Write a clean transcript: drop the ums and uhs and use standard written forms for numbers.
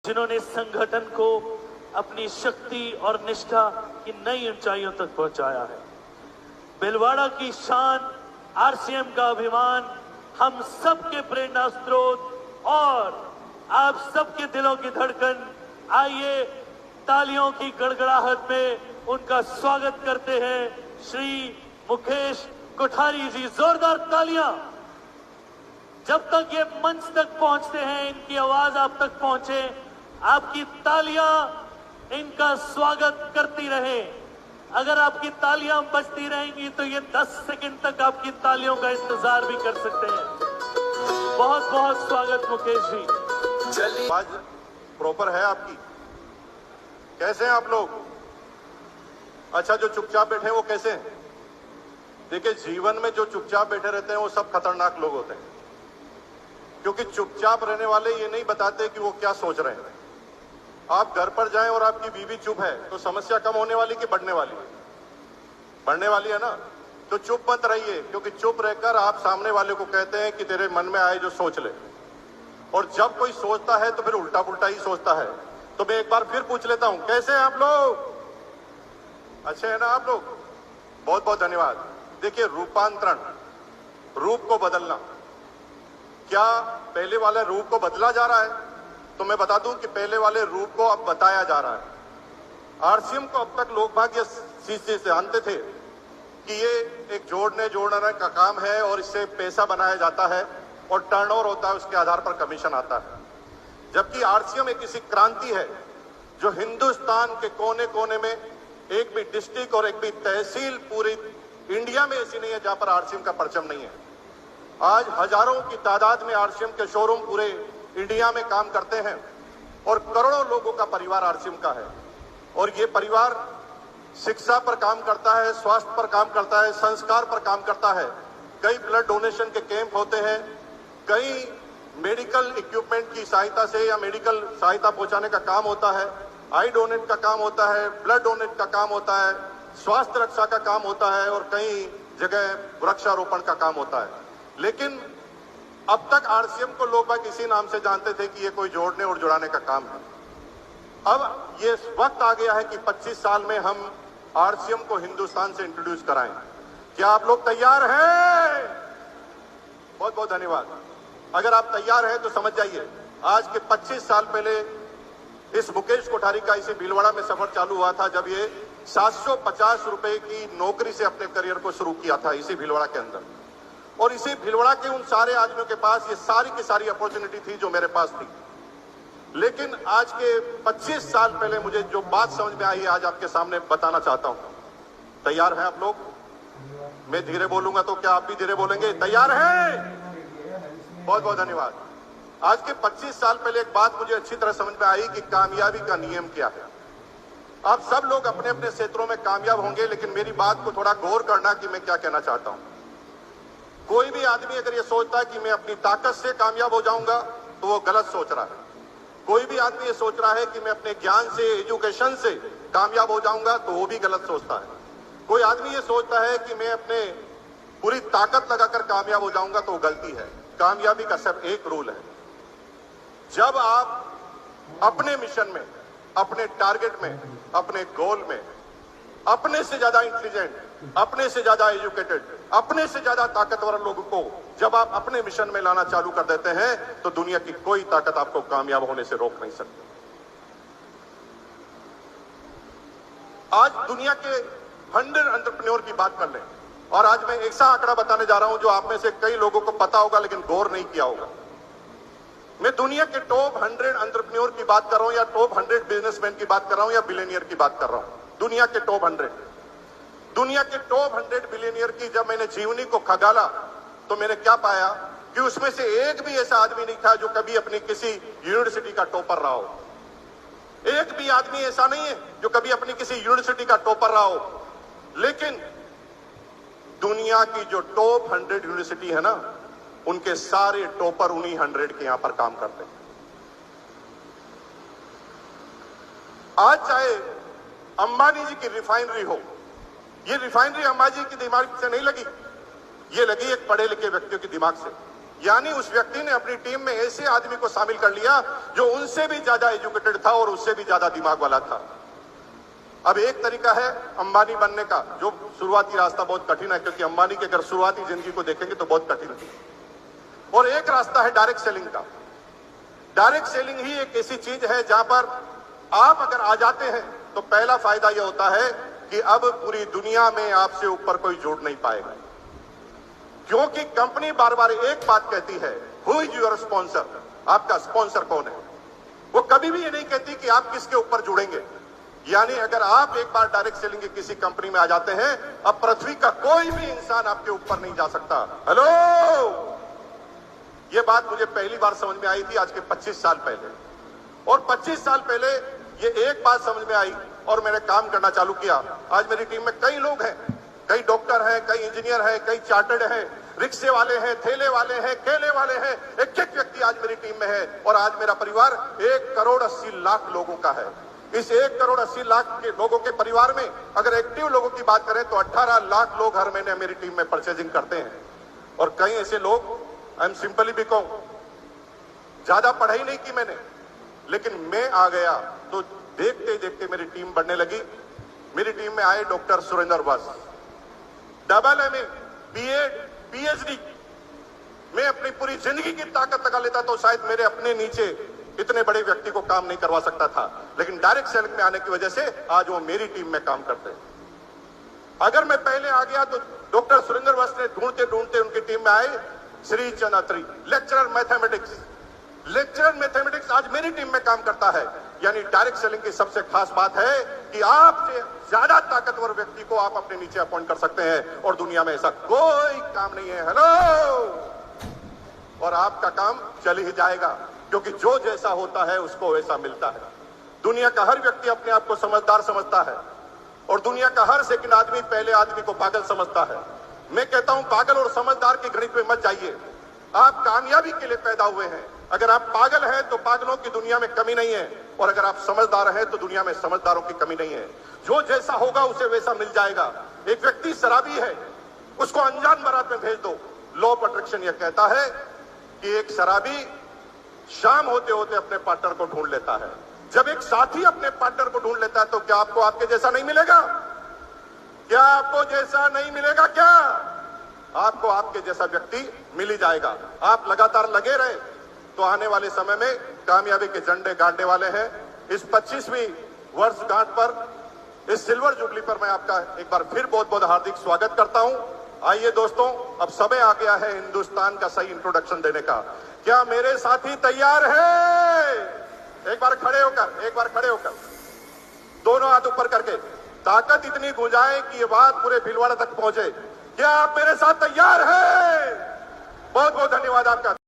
जिन्होंने संगठन को अपनी शक्ति और निष्ठा की नई ऊंचाइयों तक पहुंचाया है। भीलवाड़ा की शान, आरसीएम का अभिमान, हम सबके प्रेरणा स्रोत और आप सबके दिलों की धड़कन। आइए तालियों की गड़गड़ाहट में उनका स्वागत करते हैं श्री मुकेश कोठारी जी। जोरदार तालियां। जब तक ये मंच तक पहुंचते हैं, इनकी आवाज आप तक पहुंचे, आपकी तालियां इनका स्वागत करती रहे। अगर आपकी तालियां बजती रहेंगी तो ये 10 सेकंड तक आपकी तालियों का इंतजार भी कर सकते हैं। बहुत बहुत स्वागत मुकेश जी। चलिए, आवाज प्रॉपर है आपकी? कैसे हैं आप लोग? अच्छा, जो चुपचाप बैठे हैं वो कैसे हैं? देखिए, जीवन में जो चुपचाप बैठे रहते हैं वो सब खतरनाक लोग होते हैं, क्योंकि चुपचाप रहने वाले ये नहीं बताते कि वो क्या सोच रहे हैं। आप घर पर जाएं और आपकी बीवी चुप है तो समस्या कम होने वाली कि बढ़ने वाली? बढ़ने वाली है ना। तो चुप मत रहिए, क्योंकि चुप रहकर आप सामने वाले को कहते हैं कि तेरे मन में आए जो सोच ले। और जब कोई सोचता है तो फिर उल्टा पुल्टा ही सोचता है। तो मैं एक बार फिर पूछ लेता हूं, कैसे हैं आप लोग? अच्छे हैं ना आप लोग? बहुत बहुत धन्यवाद। देखिए, रूपांतरण, रूप को बदलना, क्या पहले वाले रूप को बदला जा रहा है? तो मैं बता दूं कि पहले वाले रूप को अब बताया जा रहा है। आरसीएम को अब तक लोग भाग ये चीज जानते थे कि ये एक जोड़ने का काम है और इससे पैसा बनाया जाता है और टर्नओवर होता है, उसके आधार पर कमीशन आता है। जबकि आरसीएम एक ऐसी क्रांति है जो हिंदुस्तान के कोने कोने में, एक भी डिस्ट्रिक्ट और एक भी तहसील पूरी इंडिया में ऐसी नहीं है जहां पर आरसीएम का परचम नहीं है। आज हजारों की तादाद में आरसीएम के शोरूम पूरे इंडिया में काम करते हैं और करोड़ों लोगों का परिवार आरसीएम का है। और ये परिवार शिक्षा पर काम करता है, स्वास्थ्य पर काम करता है, संस्कार पर काम करता है। कई ब्लड डोनेशन के कैंप होते हैं, कई मेडिकल इक्विपमेंट की सहायता से या मेडिकल सहायता पहुंचाने का काम होता है, आई डोनेट का काम होता है, ब्लड डोनेट का काम होता है, स्वास्थ्य रक्षा का काम होता है और कई जगह वृक्षारोपण का काम होता है। लेकिन अब तक आरसीएम को लोग बाग इसी नाम से जानते थे कि ये कोई जोड़ने और जुड़ाने का काम है। अब ये वक्त आ गया है कि 25 साल में हम आरसीएम को हिंदुस्तान से इंट्रोड्यूस कराएं। क्या आप लोग तैयार हैं? बहुत बहुत धन्यवाद। अगर आप तैयार हैं तो समझ जाइए, आज के 25 साल पहले इस मुकेश कोठारी का इसी भीलवाड़ा में सफर चालू हुआ था, जब ये 750 रुपए की नौकरी से अपने करियर को शुरू किया था इसी भीलवाड़ा के अंदर। और इसी भीलवाड़ा के उन सारे आदमियों के पास ये सारी की सारी अपॉर्चुनिटी थी जो मेरे पास थी। लेकिन आज के 25 साल पहले मुझे जो बात समझ में आई, आज आपके सामने बताना चाहता हूं। तैयार हैं आप लोग? मैं धीरे बोलूंगा तो क्या आप भी धीरे बोलेंगे? तैयार हैं? बहुत बहुत धन्यवाद। आज के 25 साल पहले एक बात मुझे अच्छी तरह समझ में आई कि कामयाबी का नियम क्या है। आप सब लोग अपने अपने क्षेत्रों में कामयाब होंगे, लेकिन मेरी बात को थोड़ा गौर करना कि मैं क्या कहना चाहता हूं। कोई भी आदमी अगर ये सोचता है कि मैं अपनी ताकत से कामयाब हो जाऊंगा तो वो गलत सोच रहा है। कोई भी आदमी ये सोच रहा है कि मैं अपने ज्ञान से, एजुकेशन से कामयाब हो जाऊंगा तो वो भी गलत सोचता है। कोई आदमी ये सोचता है कि मैं अपने पूरी ताकत लगाकर कामयाब हो जाऊंगा तो वो गलती है। कामयाबी का सिर्फ एक रूल है, जब आप अपने मिशन में, अपने टारगेट में, अपने गोल में अपने से ज्यादा इंटेलिजेंट, अपने से ज्यादा एजुकेटेड, अपने से ज्यादा ताकतवर लोगों को जब आप अपने मिशन में लाना चालू कर देते हैं तो दुनिया की कोई ताकत आपको कामयाब होने से रोक नहीं सकती। आज दुनिया के 100 एंटरप्रेन्योर की बात कर लें, और आज मैं ऐसा आंकड़ा बताने जा रहा हूं जो आप में से कई लोगों को पता होगा लेकिन गौर नहीं किया होगा। मैं दुनिया के टॉप 100 एंटरप्रेन्योर की बात कर रहा हूं, या टॉप 100 बिजनेसमैन की बात कर रहा हूं, या बिलियनियर की बात कर रहा हूं। दुनिया के टॉप 100, दुनिया के टॉप 100 बिलियनियर की जब मैंने जीवनी को खंगाला तो मैंने क्या पाया कि उसमें से एक भी ऐसा आदमी नहीं था जो कभी अपनी किसी यूनिवर्सिटी का टॉपर रहा हो। एक भी आदमी ऐसा नहीं है जो कभी अपनी किसी यूनिवर्सिटी का टॉपर रहा हो। लेकिन दुनिया की जो टॉप 100 यूनिवर्सिटी है ना, उनके सारे टॉपर उन्हीं 100 के यहां पर काम करते हैं। आज चाहे अंबानी जी की रिफाइनरी हो, ये रिफाइनरी अंबानी जी के दिमाग से नहीं लगी, ये लगी एक पढ़े लिखे व्यक्तियों के दिमाग से। यानी उस व्यक्ति ने अपनी टीम में ऐसे आदमी को शामिल कर लिया जो उनसे भी ज्यादा एजुकेटेड था और उससे भी ज्यादा दिमाग वाला था। अब एक तरीका है अंबानी बनने का, जो शुरुआती रास्ता बहुत कठिन है, क्योंकि अंबानी की अगर शुरुआती जिंदगी को देखेंगे तो बहुत कठिन है। और एक रास्ता है डायरेक्ट सेलिंग का। डायरेक्ट सेलिंग ही एक ऐसी चीज है जहां पर आप अगर आ जाते हैं तो पहला फायदा यह होता है कि अब पूरी दुनिया में आपसे ऊपर कोई जोड़ नहीं पाएगा, क्योंकि कंपनी बार बार एक बात कहती है, हु इज योर स्पॉन्सर, आपका स्पॉन्सर कौन है। वो कभी भी ये नहीं कहती कि आप किसके ऊपर जुड़ेंगे। यानी अगर आप एक बार डायरेक्ट सेलिंग की किसी कंपनी में आ जाते हैं, अब पृथ्वी का कोई भी इंसान आपके ऊपर नहीं जा सकता। हेलो, ये बात मुझे पहली बार समझ में आई थी आज के 25 साल पहले, और 25 साल पहले ये एक बात समझ में आई और मैंने काम करना चालू किया। आज मेरी टीम में कई लोग हैं, कई डॉक्टर हैं, कई इंजीनियर हैं, कई चार्टर्ड हैं, रिक्शे वाले हैं, ठेले वाले हैं, केले वाले हैं, एक एक व्यक्ति आज मेरी टीम में है। और आज मेरा परिवार 1,80,00,000 लोगों का है। इस 1,80,00,000 के लोगों के परिवार में अगर एक्टिव लोगों की बात करें तो 18 लाख लोग हर महीने मेरी टीम में परचेजिंग करते हैं। और कई ऐसे लोग, आई एम सिंपली भी कहूं, ज्यादा पढ़ाई नहीं की मैंने, लेकिन मैं आ गया तो देखते देखते मेरी टीम बढ़ने लगी। मेरी टीम में आए डॉक्टर सुरेंद्र बस, डबल MA, BEd, PhD। मैं अपनी पूरी जिंदगी की ताकत लगा लेता तो शायद मेरे अपने नीचे इतने बड़े व्यक्ति को काम नहीं करवा सकता था, लेकिन डायरेक्ट सेलिंग में आने की वजह से आज वो मेरी टीम में काम करते हैं। अगर मैं पहले आ गया तो डॉक्टर सुरेंद्र बस ने ढूंढते ढूंढते उनकी टीम में आए श्री चंद अत्री, लेक्चरर मैथमेटिक्स। लेक्चरर मैथमेटिक्स आज मेरी टीम में काम करता है। यानी डायरेक्ट सेलिंग की सबसे खास बात है कि आपसे ज्यादा ताकतवर व्यक्ति को आप अपने नीचे अपॉइंट कर सकते हैं, और दुनिया में ऐसा कोई काम नहीं है। हेलो, और आपका काम चल ही जाएगा, क्योंकि जो जैसा होता है उसको वैसा मिलता है। दुनिया का हर व्यक्ति अपने आप को समझदार समझता है, और दुनिया का हर सेकंड आदमी पहले आदमी को पागल समझता है। मैं कहता हूं पागल और समझदार की गणित में मत जाइए। आप कामयाबी के लिए पैदा हुए हैं। अगर आप पागल हैं तो पागलों की दुनिया में कमी नहीं है, और अगर आप समझदार हैं तो दुनिया में समझदारों की कमी नहीं है। जो जैसा होगा उसे वैसा मिल जाएगा। एक व्यक्ति शराबी है, उसको अनजान बारात में भेज दो। लॉ ऑफ अट्रैक्शन यह कहता है कि एक शराबी शाम होते होते अपने पार्टनर को ढूंढ लेता है। जब एक साथी अपने पार्टनर को ढूंढ लेता है तो क्या आपको आपके जैसा नहीं मिलेगा? क्या आपको जैसा नहीं मिलेगा? क्या आपको आपके जैसा व्यक्ति मिल ही जाएगा। आप लगातार लगे रहे तो आने वाले समय में कामयाबी के झंडे गाड़ने वाले हैं। इस 25वीं वर्षगांठ पर, इस सिल्वर जुबली पर मैं आपका एक बार फिर बहुत बहुत हार्दिक स्वागत करता हूं। आइए दोस्तों, अब समय आ गया है हिंदुस्तान का सही इंट्रोडक्शन देने का। क्या मेरे साथी तैयार है? एक बार खड़े होकर दोनों हाथ ऊपर करके ताकत इतनी गुंजाए कि ये बात पूरे भीलवाड़ा तक पहुंचे। क्या आप मेरे साथ तैयार हैं? बहुत बहुत धन्यवाद आपका।